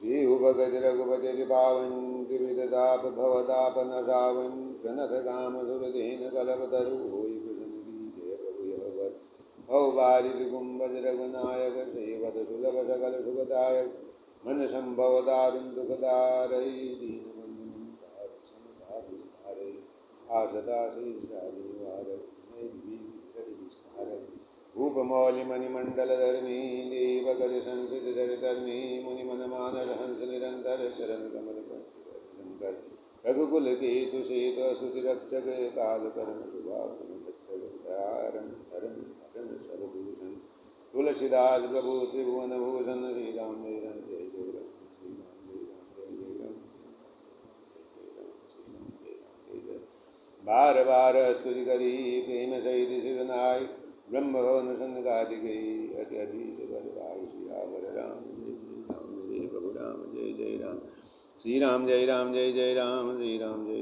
देहु भगति रघुपति पावन विविधताप भवताप नशावन प्रणत काम सुरदीन कलपतरु होई कृष्ण जय प्रभु यह वर भव बारिद गुंबज रघुनायक सेवत सुलभ सकल सुखदायक मन संभव दारुण दुखदारई दीन बंधु मंतार समदार विस्तारई आसदा शीर्षादि निवारक भूपमौलिमणिमण्डलधरणी देवकलि संसितचरितर्णी मुनिमनमानस हंस निरन्तर चरण कमल शंकर रघुकुल केतु सेत सुतिरक्षक कालकर्म शुभात्म रक्षक दयारम धर्म धर्म सर्वभूषण तुलसीदास प्रभु त्रिभुवन भूषण श्री राम जय राम जय जय राम श्री राम जय राम जय जय राम श्री राम जय राम जय जय बार बार स्तुति करी प्रेम सहित सिरनाय ब्रह्म भवन संगादि गई अति अधीश बलवाय सियावर राम जय प्रभु राम जय जय राम श्री राम जय राम जय जय राम श्री राम जय